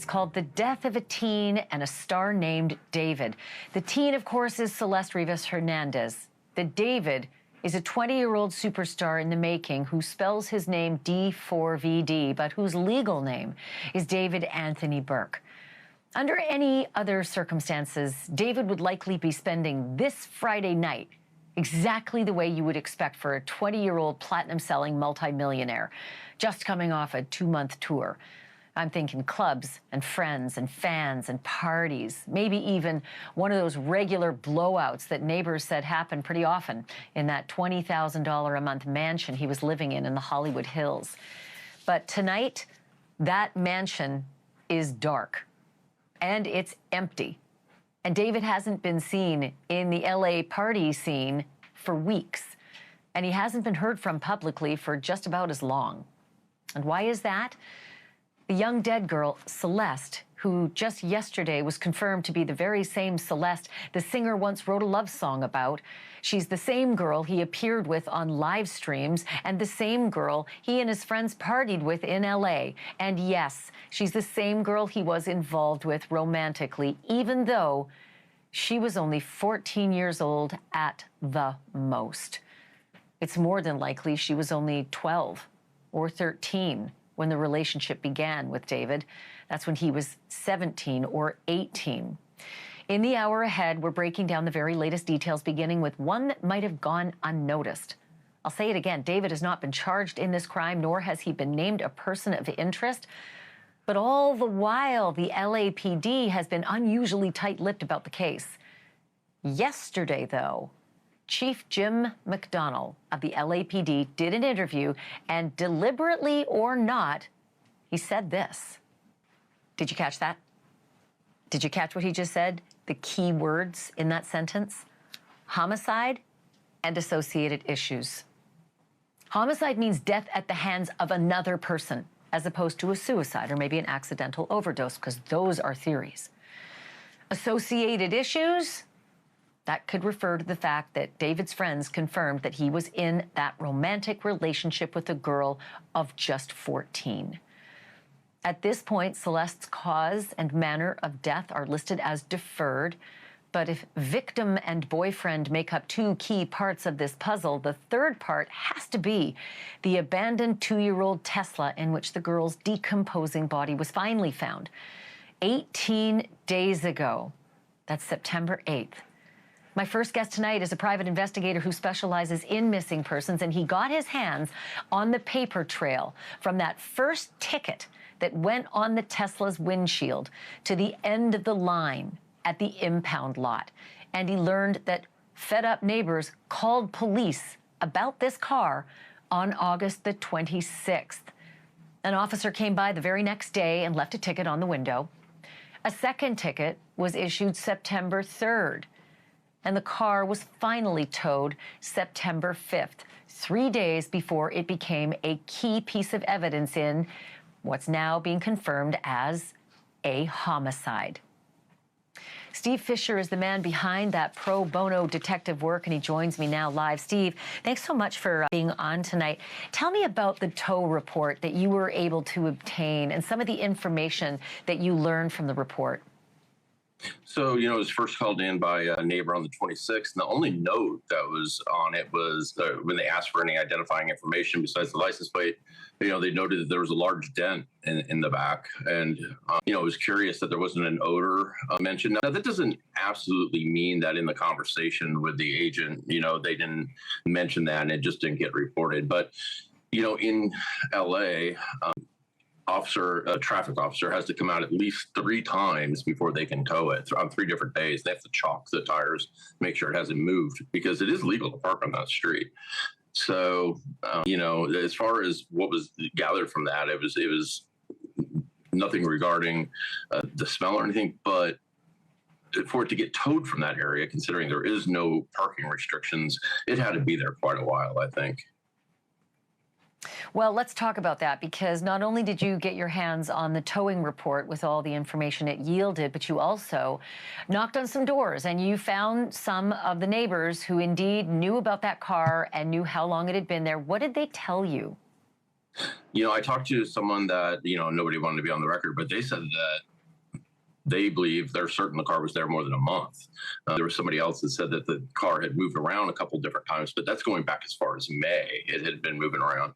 called The Death of a Teen and a Star Named David. The teen, of course, is Celeste Rivas Hernandez. The David is a 20-year-old superstar in the making who spells his name D4vd, but whose legal name is David Anthony Burke. Under any other circumstances, David would likely be spending this Friday night exactly the way you would expect for a 20-year-old platinum-selling multimillionaire, just coming off a 2-month tour. I'm thinking clubs and friends and fans and parties, maybe even one of those regular blowouts that neighbors said happened pretty often in that $20,000 a month mansion he was living in the Hollywood Hills. But tonight, that mansion is dark and it's empty. And David hasn't been seen in the LA party scene for weeks, and he hasn't been heard from publicly for just about as long. And why is that? The young dead girl, Celeste, who just yesterday was confirmed to be the very same Celeste the singer once wrote a love song about. She's the same girl he appeared with on live streams and the same girl he and his friends partied with in LA. And yes, she's the same girl he was involved with romantically, even though she was only 14 years old at the most. It's more than likely she was only 12 or 13 when the relationship began with David. That's when he was 17 or 18. In the hour ahead, we're breaking down the very latest details, beginning with one that might have gone unnoticed. I'll say it again, David has not been charged in this crime, nor has he been named a person of interest. But all the while, the LAPD has been unusually tight-lipped about the case. Yesterday, though, Chief Jim McDonnell of the LAPD did an interview, and deliberately or not, he said this. Did you catch that? Did you catch what he just said? The key words in that sentence? Homicide and associated issues. Homicide means death at the hands of another person, as opposed to a suicide or maybe an accidental overdose, because those are theories. Associated issues? That could refer to the fact that David's friends confirmed that he was in that romantic relationship with a girl of just 14. At this point, Celeste's cause and manner of death are listed as deferred, but if victim and boyfriend make up two key parts of this puzzle, the third part has to be the abandoned 2-year-old Tesla in which the girl's decomposing body was finally found 18 days ago. That's September 8th. My first guest tonight is a private investigator who specializes in missing persons, and he got his hands on the paper trail from that first ticket that went on the Tesla's windshield to the end of the line at the impound lot. And he learned that fed-up neighbors called police about this car on August the 26th. An officer came by the very next day and left a ticket on the window. A second ticket was issued September 3rd. And the car was finally towed September 5th, 3 days before it became a key piece of evidence in what's now being confirmed as a homicide. Steve Fisher is the man behind that pro bono detective work, and he joins me now live. Steve, thanks so much for being on tonight. Tell me about the tow report that you were able to obtain and some of the information that you learned from the report. So, it was first called in by a neighbor on the 26th, and the only note that was on it was when they asked for any identifying information besides the license plate, they noted that there was a large dent in the back. And, I was curious that there wasn't an odor mentioned. Now, that doesn't absolutely mean that in the conversation with the agent, they didn't mention that and it just didn't get reported. But, in LA, a traffic officer has to come out at least 3 times before they can tow it on 3 different days. They have to chalk the tires, make sure it hasn't moved, because it is legal to park on that street. So, as far as what was gathered from that, it was nothing regarding the smell or anything, but for it to get towed from that area, considering there is no parking restrictions, it had to be there quite a while, I think. Well, let's talk about that, because not only did you get your hands on the towing report with all the information it yielded, but you also knocked on some doors and you found some of the neighbors who indeed knew about that car and knew how long it had been there. What did they tell you? I talked to someone that, nobody wanted to be on the record, but they said that they believe, they're certain the car was there more than a month. There was somebody else that said that the car had moved around a couple different times, but that's going back as far as May. It had been moving around.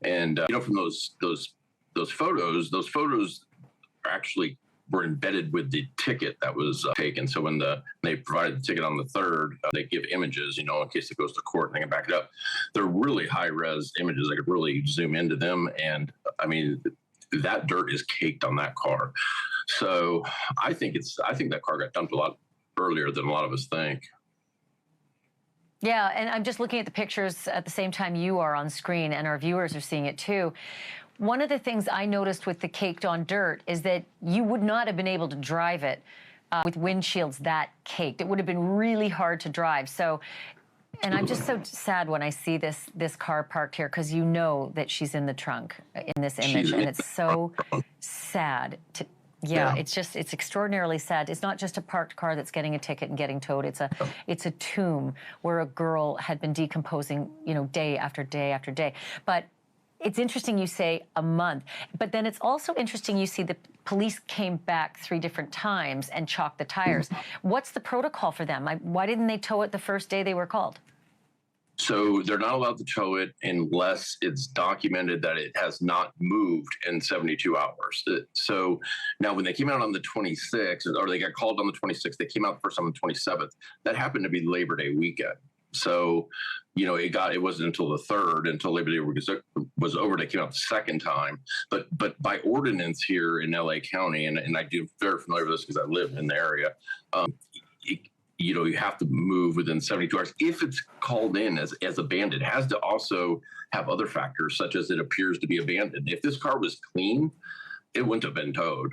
And, from those photos are actually were embedded with the ticket that was taken. So when they provided the ticket on the 3rd, they give images, in case it goes to court and they can back it up. They're really high res images. I could really zoom into them. And I mean, that dirt is caked on that car. So I think that car got dumped a lot earlier than a lot of us think. Yeah, and I'm just looking at the pictures at the same time you are on screen, and our viewers are seeing it too. One of the things I noticed with the caked on dirt is that you would not have been able to drive it with windshields that caked. It would have been really hard to drive. So, and I'm just so sad when I see this car parked here, because you know that she's in the trunk in this image, and it's so sad to. Yeah, it's extraordinarily sad. It's not just a parked car that's getting a ticket and getting towed. It's a tomb where a girl had been decomposing, day after day after day. But it's interesting you say a month, but then it's also interesting you see the police came back 3 different times and chalked the tires. What's the protocol for them? Why didn't they tow it the first day they were called? So they're not allowed to tow it unless it's documented that it has not moved in 72 hours. So now when they came out on the 26th, or they got called on the 26th, they came out first on the 27th. That happened to be Labor Day weekend. So, it wasn't until the 3rd, until Labor Day was over, they came out the second time. But by ordinance here in LA County, and I do very familiar with this because I live in the area, you have to move within 72 hours. If it's called in as abandoned, it has to also have other factors, such as it appears to be abandoned. If this car was clean, it wouldn't have been towed.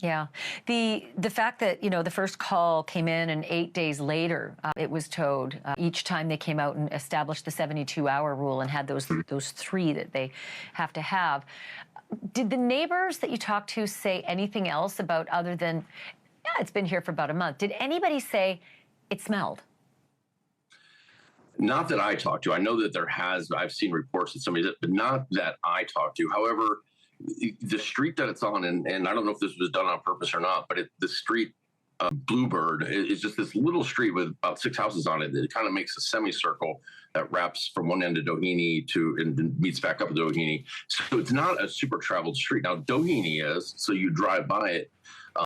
Yeah. The fact that, the first call came in and 8 days later it was towed, each time they came out and established the 72-hour rule and had those 3 that they have to have. Did the neighbors that you talked to say anything else about, other than, it's been here for about a month? Did anybody say it smelled? Not that I talked to. I know that I've seen reports that somebody did, but not that I talked to. However, the street that it's on, and I don't know if this was done on purpose or not, but the street, Bluebird, is just this little street with about 6 houses on it. It kind of makes a semicircle that wraps from one end of Doheny and meets back up at Doheny. So it's not a super traveled street. Now, Doheny is, so you drive by it,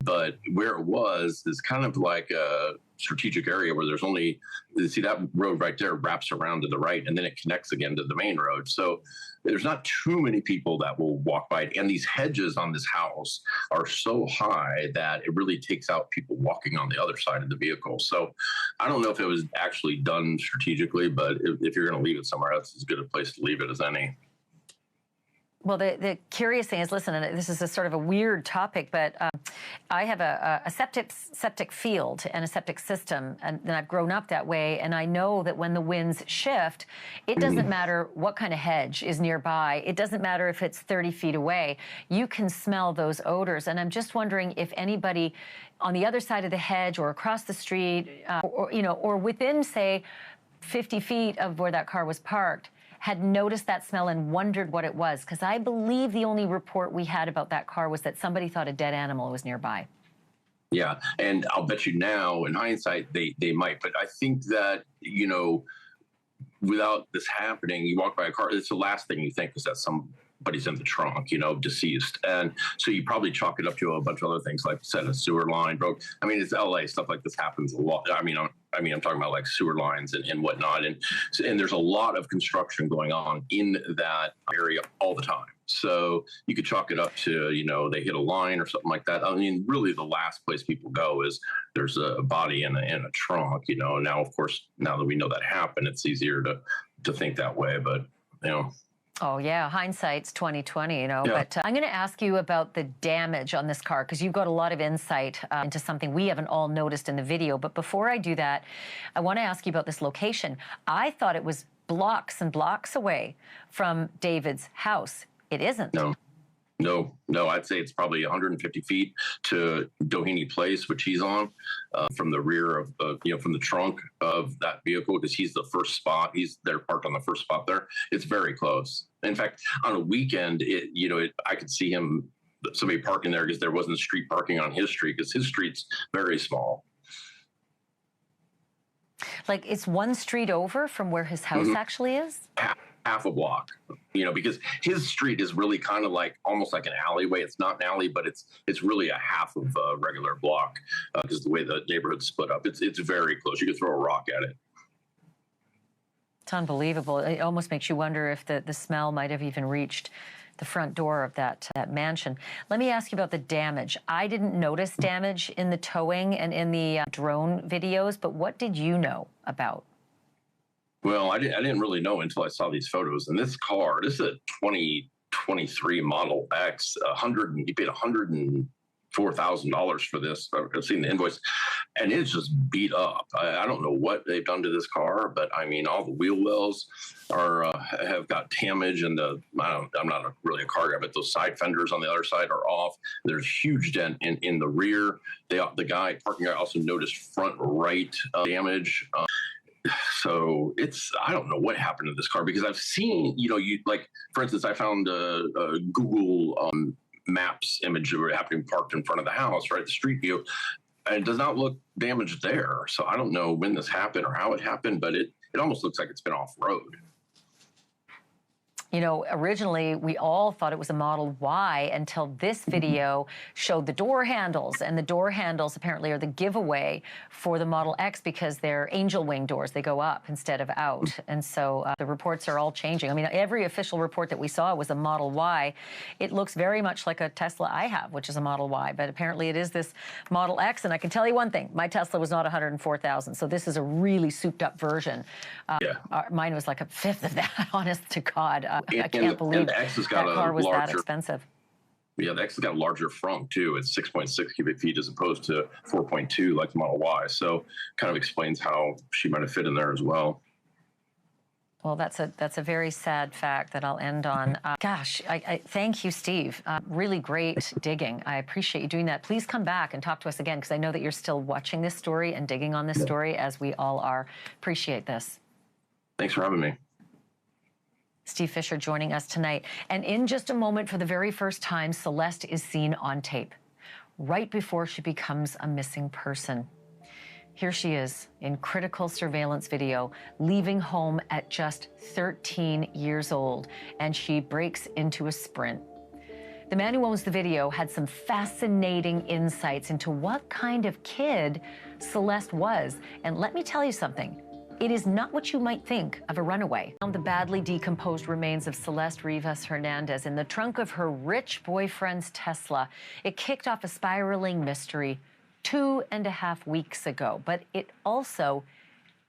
but where it was is kind of like a strategic area where there's only, see that road right there wraps around to the right, and then it connects again to the main road. So there's not too many people that will walk by it. And these hedges on this house are so high that it really takes out people walking on the other side of the vehicle. So I don't know if it was actually done strategically, but if you're going to leave it somewhere, that's as good a place to leave it as any. Well, the curious thing is, listen, and this is a sort of a weird topic, but I have a septic field and a septic system, and I've grown up that way, and I know that when the winds shift, it doesn't matter what kind of hedge is nearby. It doesn't matter if it's 30 feet away. You can smell those odors, and I'm just wondering if anybody on the other side of the hedge or across the street, or within, say, 50 feet of where that car was parked, had noticed that smell and wondered what it was. Because I believe the only report we had about that car was that somebody thought a dead animal was nearby. Yeah, and I'll bet you now, in hindsight, they might. But I think that, without this happening, you walk by a car, it's the last thing you think is that somebody's in the trunk, deceased. And so you probably chalk it up to a bunch of other things, like you said, a sewer line broke. I mean, it's LA, stuff like this happens a lot. I'm talking about like sewer lines and whatnot. And there's a lot of construction going on in that area all the time. So you could chalk it up to, they hit a line or something like that. I mean, really the last place people go is there's a body in a trunk, Now, of course, now that we know that happened, it's easier to think that way. But, Oh, yeah. Hindsight's 2020, Yeah. But I'm going to ask you about the damage on this car, because you've got a lot of insight into something we haven't all noticed in the video. But before I do that, I want to ask you about this location. I thought it was blocks and blocks away from David's house. It isn't. No, I'd say it's probably 150 feet to Doheny Place, which he's on, from the rear of, from the trunk of that vehicle, because he's the first spot. They're parked on the first spot there. It's very close. In fact, on a weekend, I could see him somebody parking there because there wasn't street parking on his street, because his street's very small. Like it's one street over from where his house actually is? Half a block, because his street is really kind of like almost like an alleyway. It's not an alley, but it's really a half of a regular block because the way the neighborhood's split up. It's very close. You could throw a rock at it. It's unbelievable. It almost makes you wonder if the smell might have even reached the front door of that mansion. Let me ask you about the damage. I didn't notice damage in the towing and in the drone videos, but what did you know about? Well, I didn't really know until I saw these photos. And this car, this is a 2023 Model X. He paid $104,000 for this. I've seen the invoice, and it's just beat up. I don't know what they've done to this car, but I mean, all the wheel wells have got damage, and I'm not really a car guy, but those side fenders on the other side are off. There's huge dent in the rear. The parking guy also noticed front right damage. So I don't know what happened to this car, because I've seen, for instance, I found a Google Maps image of it happening parked in front of the house, right? The street view, and it does not look damaged there. So I don't know when this happened or how it happened, but it almost looks like it's been off road. Originally we all thought it was a Model Y until this video showed the door handles, and the door handles apparently are the giveaway for the Model X because they're angel wing doors. They go up instead of out. And so the reports are all changing. I mean, every official report that we saw was a Model Y. It looks very much like a Tesla I have, which is a Model Y, but apparently it is this Model X. And I can tell you one thing, my Tesla was not $104,000. So this is a really souped up version. Mine was like a fifth of that, honest to God. I can't believe the X has got that car was that expensive. Yeah, the X has got a larger front too. It's 6.6 cubic feet as opposed to 4.2 like the Model Y. So kind of explains how she might have fit in there as well. Well, that's a very sad fact that I'll end on. Gosh, I thank you, Steve. Really great digging. I appreciate you doing that. Please come back and talk to us again, because I know that you're still watching this story and digging on this story, as we all are. Appreciate this. Thanks for having me. Steve Fisher joining us tonight. And in just a moment, for the very first time, Celeste is seen on tape, right before she becomes a missing person. Here she is in critical surveillance video, leaving home at just 13 years old, and she breaks into a sprint. The man who owns the video had some fascinating insights into what kind of kid Celeste was. And let me tell you something. It is not what you might think of a runaway. Found the badly decomposed remains of Celeste Rivas Hernandez in the trunk of her rich boyfriend's Tesla. It kicked off a spiraling mystery 2.5 weeks ago, but it also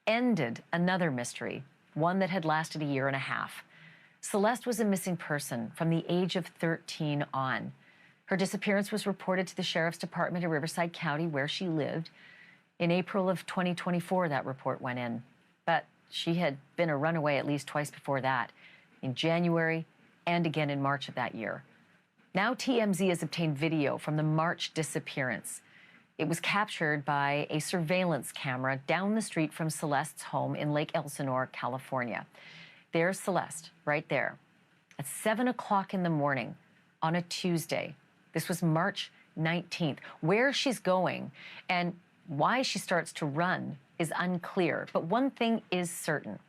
ended another mystery, one that had lasted 1.5 years. Celeste was a missing person from the age of 13 on. Her disappearance was reported to the Sheriff's Department of Riverside County, where she lived. In April of 2024, that report went in. But she had been a runaway at least twice before that, in January and again in March of that year. Now TMZ has obtained video from the March disappearance. It was captured by a surveillance camera down the street from Celeste's home in Lake Elsinore, California. There's Celeste, right there, at 7 o'clock in the morning on a Tuesday. This was March 19th. Where she's going and why she starts to run is unclear, but one thing is certain.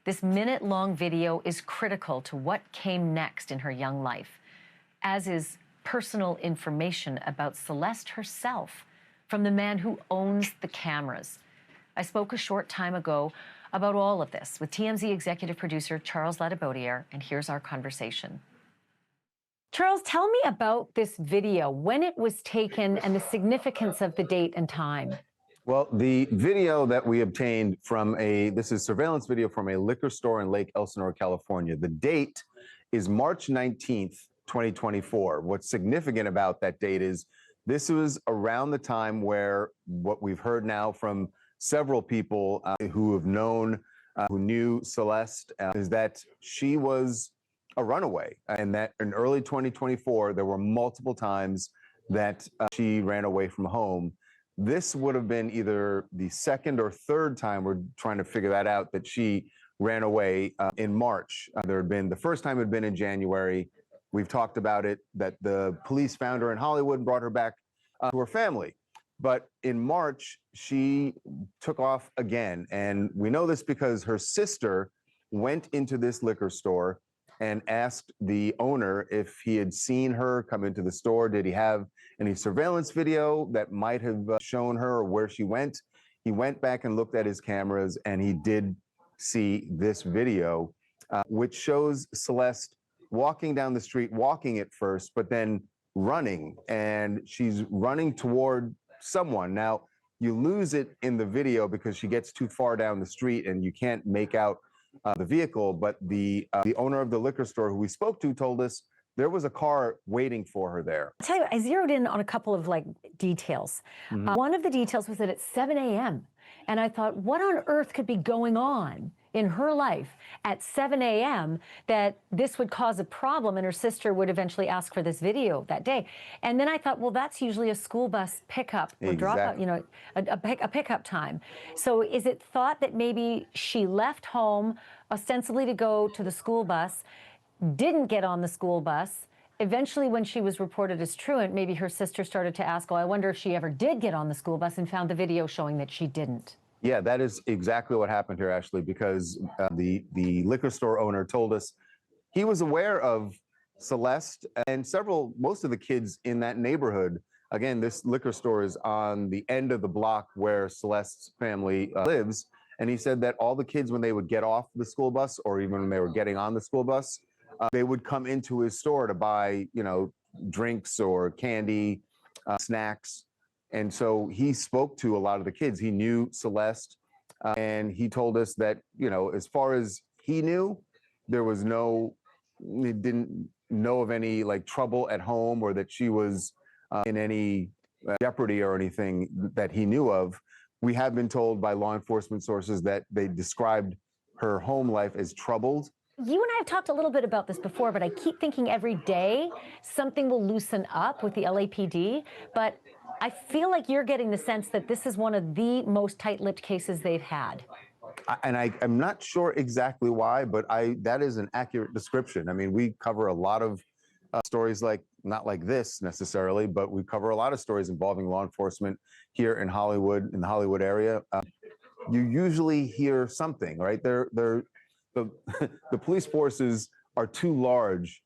This minute-long video is critical to what came next in her young life, as is personal information about Celeste herself from the man who owns the cameras. I spoke a short time ago about all of this with TMZ executive producer Charles Ladibaudiere, and here's our conversation. Charles, tell me about this video, when it was taken, and the significance of the date and time. Well, the video that we obtained from this is surveillance video from a liquor store in Lake Elsinore, California. The date is March 19th, 2024. What's significant about that date is this was around the time where what we've heard now from several people who have known, who knew Celeste, is that she was a runaway, and that in early 2024, there were multiple times that she ran away from home. This would have been either the second or third time, we're trying to figure that out, that she ran away in March. The first time had been in January, We've talked about it, that the police found her in Hollywood and brought her back to her family. But in March, she took off again. And we know this because her sister went into this liquor store and asked the owner if he had seen her come into the store. Did he have any surveillance video that might have shown her where she went? He went back and looked at his cameras, and he did see this video, which shows Celeste walking down the street, walking at first, but then running. And she's running toward someone. Now, you lose it in the video because she gets too far down the street and you can't make out the vehicle. But the owner of the liquor store who we spoke to told us there was a car waiting for her there. I'll tell you, I zeroed in on a couple of details. One of the details was that it's 7 a.m. And I thought, what on earth could be going on in her life at 7 a.m. that this would cause a problem, and her sister would eventually ask for this video that day. And then I thought, well, that's usually a school bus pickup or dropout, you know, a pickup time. So is it thought that maybe she left home ostensibly to go to the school bus, didn't get on the school bus? Eventually, when she was reported as truant, maybe her sister started to ask, oh, I wonder if she ever did get on the school bus, and found the video showing that she didn't. Yeah, that is exactly what happened here, Ashley, because the liquor store owner told us he was aware of Celeste and most of the kids in that neighborhood. Again, this liquor store is on the end of the block where Celeste's family lives. And he said that all the kids, when they would get off the school bus, or even when they were getting on the school bus, they would come into his store to buy, you know, drinks or candy, snacks. And so he spoke to a lot of the kids. He knew Celeste, and he told us that, you know, as far as he knew, he didn't know of any trouble at home, or that she was in any jeopardy or anything that he knew of. We have been told by law enforcement sources that they described her home life as troubled. You and I have talked a little bit about this before, but I keep thinking every day something will loosen up with the LAPD. But I feel like you're getting the sense that this is one of the most tight-lipped cases they've had. I'm not sure exactly why, but that is an accurate description. I mean, we cover a lot of stories not like this necessarily, but we cover a lot of stories involving law enforcement here in Hollywood, in the Hollywood area. You usually hear something, right? The police forces are too large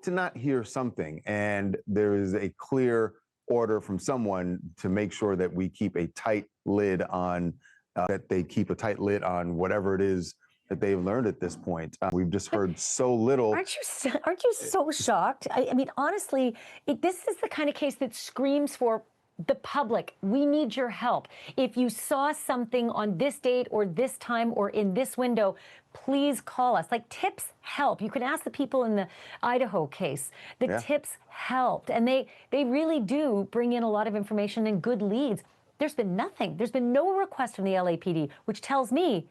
to not hear something, and there is a clear order from someone to make sure that we keep a tight lid on, that they keep a tight lid on whatever it is that they've learned at this point. We've just heard so little. Aren't you so shocked? I mean, honestly, this is the kind of case that screams for the public. We need your help. If you saw something on this date or this time or in this window, please call us. Tips help. You can ask the people in the Idaho case. The tips helped, and they really do bring in a lot of information and good leads. There's been nothing. There's been no request from the LAPD, which tells me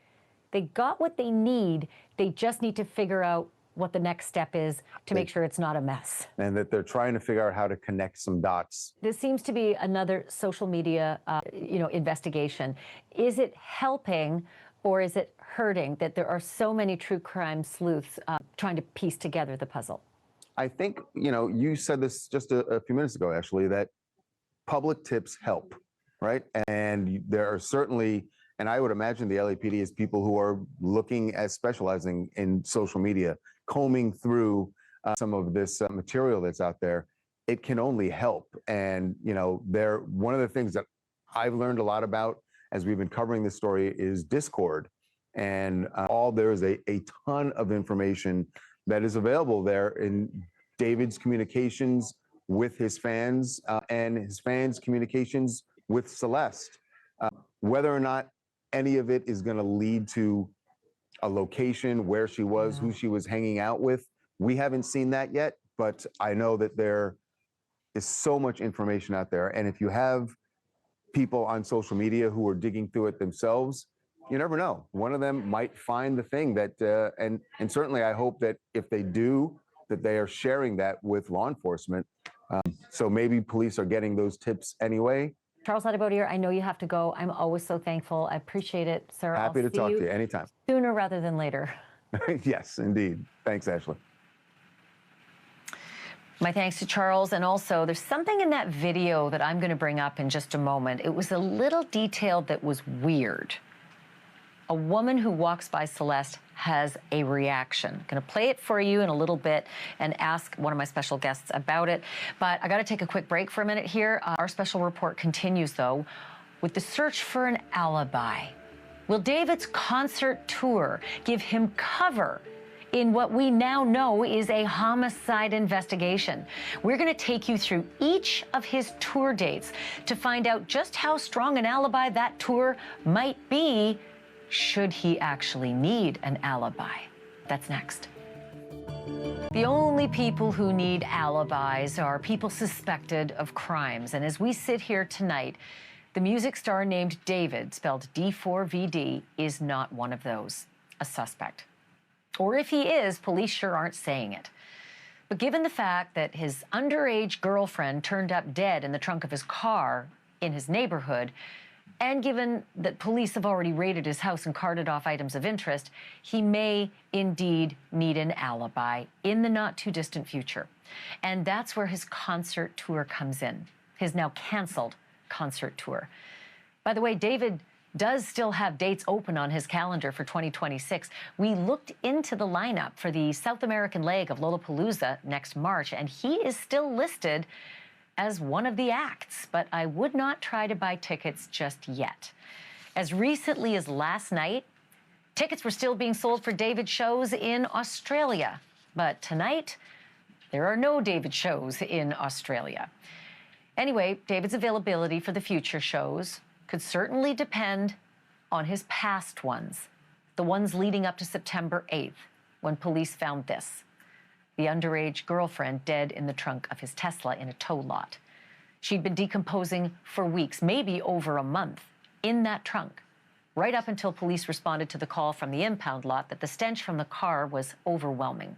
they got what they need. They just need to figure out what the next step is to make sure it's not a mess. And that they're trying to figure out how to connect some dots. This seems to be another social media, investigation. Is it helping, or is it hurting that there are so many true crime sleuths trying to piece together the puzzle? I think, you said this just a few minutes ago, Ashley, that public tips help, right? And there are certainly, and I would imagine the LAPD is people who are looking at specializing in social media, combing through some of this material that's out there. It can only help. And, one of the things that I've learned a lot about as we've been covering this story is Discord. And there is a ton of information that is available there in David's communications with his fans and his fans' communications with Celeste. Whether or not any of it is going to lead to a location where she was, who she was hanging out with, we haven't seen that yet. But I know that there is so much information out there. And if you have people on social media who are digging through it themselves, you never know. One of them might find the thing that, and certainly I hope that if they do, that they are sharing that with law enforcement. So maybe police are getting those tips anyway. Charles Adibodier, I know you have to go. I'm always so thankful. I appreciate it, sir. Happy to talk to you anytime. Sooner rather than later. Yes, indeed. Thanks, Ashley. My thanks to Charles. And also, there's something in that video that I'm going to bring up in just a moment. It was a little detail that was weird. A woman who walks by Celeste has a reaction. I'm going to play it for you in a little bit and ask one of my special guests about it. But I got to take a quick break for a minute here. Our special report continues, though, with the search for an alibi. Will David's concert tour give him cover in what we now know is a homicide investigation? We're going to take you through each of his tour dates to find out just how strong an alibi that tour might be, should he actually need an alibi. That's next. The only people who need alibis are people suspected of crimes. And as we sit here tonight, the music star named David, spelled D4vd, is not one of those, a suspect. Or if he is, police sure aren't saying it. But given the fact that his underage girlfriend turned up dead in the trunk of his car in his neighborhood, and given that police have already raided his house and carted off items of interest, he may indeed need an alibi in the not-too-distant future. And that's where his concert tour comes in, his now canceled concert tour. By the way, David does still have dates open on his calendar for 2026. We looked into the lineup for the South American leg of Lollapalooza next March, and he is still listed as one of the acts, but I would not try to buy tickets just yet. As recently as last night, tickets were still being sold for David shows in Australia, but tonight, there are no David shows in Australia. Anyway, David's availability for the future shows could certainly depend on his past ones, the ones leading up to September 8th, when police found this: the underage girlfriend dead in the trunk of his Tesla in a tow lot. She'd been decomposing for weeks, maybe over a month, in that trunk, right up until police responded to the call from the impound lot that the stench from the car was overwhelming.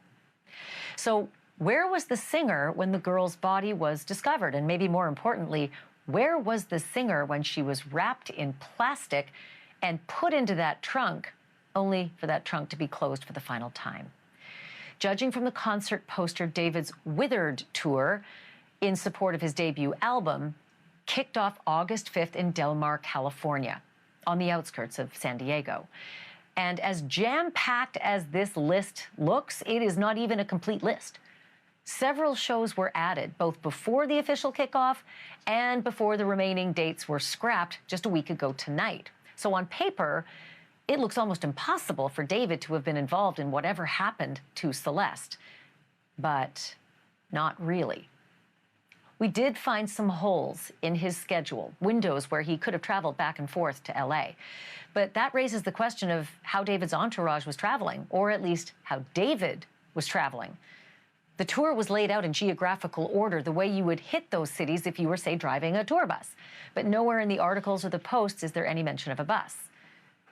So where was the singer when the girl's body was discovered? And maybe more importantly, where was the singer when she was wrapped in plastic and put into that trunk, only for that trunk to be closed for the final time? Judging from the concert poster, David's Withered tour, in support of his debut album, kicked off August 5th in Del Mar, California, on the outskirts of San Diego. And as jam-packed as this list looks, it is not even a complete list. Several shows were added, both before the official kickoff and before the remaining dates were scrapped just a week ago tonight. So on paper, it looks almost impossible for David to have been involved in whatever happened to Celeste. But not really. We did find some holes in his schedule, windows where he could have traveled back and forth to LA. But that raises the question of how David's entourage was traveling, or at least how David was traveling. The tour was laid out in geographical order, the way you would hit those cities if you were, say, driving a tour bus. But nowhere in the articles or the posts is there any mention of a bus.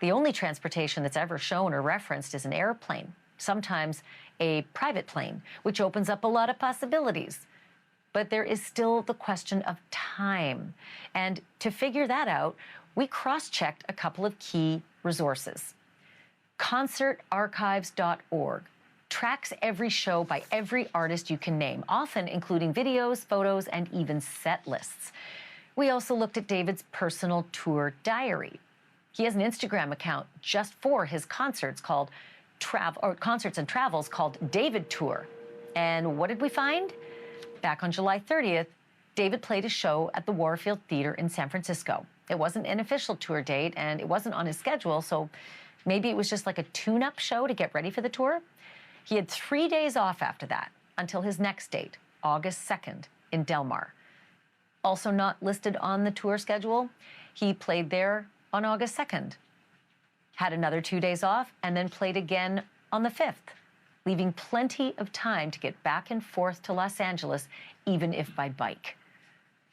The only transportation that's ever shown or referenced is an airplane, sometimes a private plane, which opens up a lot of possibilities. But there is still the question of time. And to figure that out, we cross-checked a couple of key resources. Concertarchives.org tracks every show by every artist you can name, often including videos, photos, and even set lists. We also looked at David's personal tour diary. He has an Instagram account just for his concerts called Concerts and Travels called David Tour. And what did we find? Back on July 30th, David played a show at the Warfield Theater in San Francisco. It wasn't an official tour date, and it wasn't on his schedule, so maybe it was just like a tune-up show to get ready for the tour. He had 3 days off after that, until his next date, August 2nd, in Del Mar. Also not listed on the tour schedule, he played there on August 2nd, had another 2 days off, and then played again on the 5th, leaving plenty of time to get back and forth to Los Angeles, even if by bike.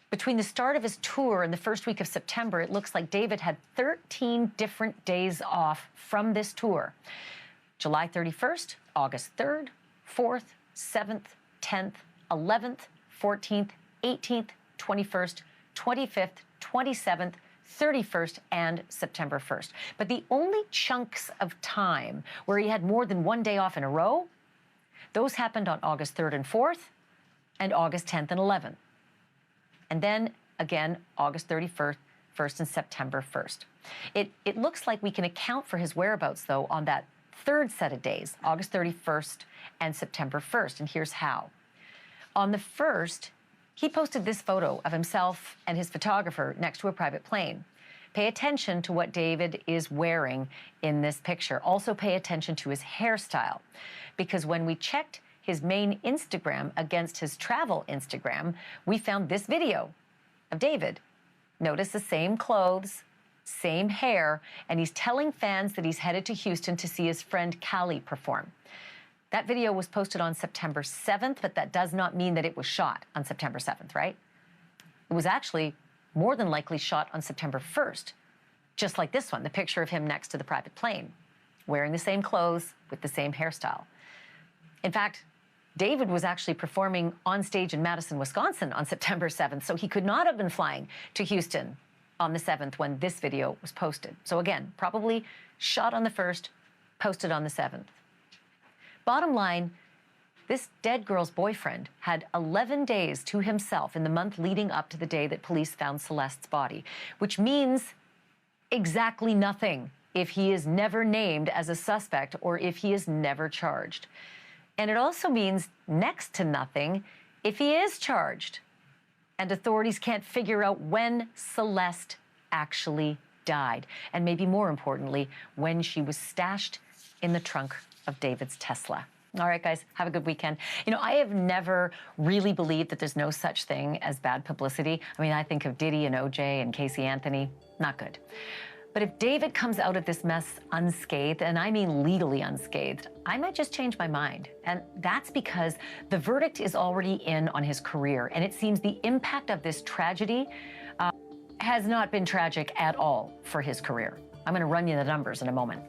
Between the start of his tour and the first week of September, it looks like David had 13 different days off from this tour. July 31st, August 3rd, 4th, 7th, 10th, 11th, 14th, 18th, 21st, 25th, 27th, 31st, and September 1st. But the only chunks of time where he had more than 1 day off in a row, those happened on August 3rd and 4th, and August 10th and 11th. And then again, August 31st and September 1st. It looks like we can account for his whereabouts, though, on that third set of days, August 31st and September 1st, and here's how. On the 1st, he posted this photo of himself and his photographer next to a private plane. Pay attention to what David is wearing in this picture. Also pay attention to his hairstyle, because when we checked his main Instagram against his travel Instagram, we found this video of David. Notice the same clothes, same hair, and he's telling fans that he's headed to Houston to see his friend Callie perform. That video was posted on September 7th, but that does not mean that it was shot on September 7th, right? It was actually more than likely shot on September 1st, just like this one, the picture of him next to the private plane, wearing the same clothes with the same hairstyle. In fact, David was actually performing on stage in Madison, Wisconsin on September 7th, so he could not have been flying to Houston on the 7th when this video was posted. So again, probably shot on the 1st, posted on the 7th. Bottom line, this dead girl's boyfriend had 11 days to himself in the month leading up to the day that police found Celeste's body, which means exactly nothing if he is never named as a suspect or if he is never charged. And it also means next to nothing if he is charged and authorities can't figure out when Celeste actually died, and maybe more importantly, when she was stashed in the trunk of David's Tesla. All right, guys, have a good weekend. You know, I have never really believed that there's no such thing as bad publicity. I mean, I think of Diddy and OJ and Casey Anthony, not good. But if David comes out of this mess unscathed, and I mean legally unscathed, I might just change my mind. And that's because the verdict is already in on his career, and it seems the impact of this tragedy has not been tragic at all for his career. I'm going to run you the numbers in a moment.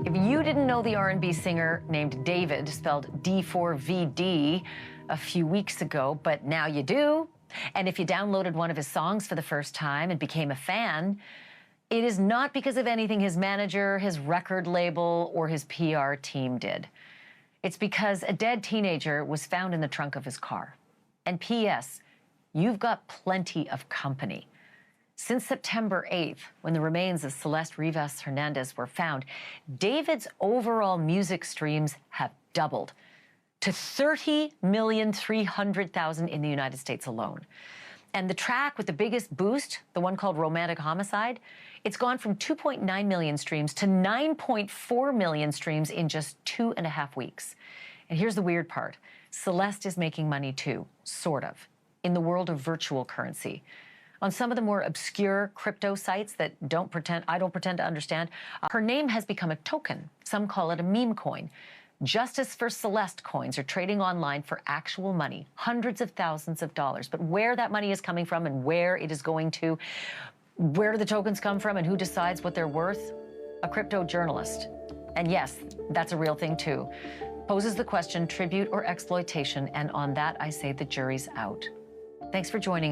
If you didn't know the R&B singer named David, spelled D4vd, a few weeks ago, but now you do, and if you downloaded one of his songs for the first time and became a fan, it is not because of anything his manager, his record label, or his PR team did. It's because a dead teenager was found in the trunk of his car. And P.S., you've got plenty of company. Since September 8th, when the remains of Celeste Rivas Hernandez were found, David's overall music streams have doubled to 30,300,000 in the United States alone. And the track with the biggest boost, the one called Romantic Homicide, it's gone from 2.9 million streams to 9.4 million streams in just 2.5 weeks. And here's the weird part. Celeste is making money too, sort of, in the world of virtual currency. On some of the more obscure crypto sites that I don't pretend to understand, her name has become a token. Some call it a meme coin. Justice for Celeste coins are trading online for actual money, hundreds of thousands of dollars. But where that money is coming from and where it is going to, where do the tokens come from and who decides what they're worth? A crypto journalist. And yes, that's a real thing too. Poses the question, tribute or exploitation, and on that I say the jury's out. Thanks for joining us.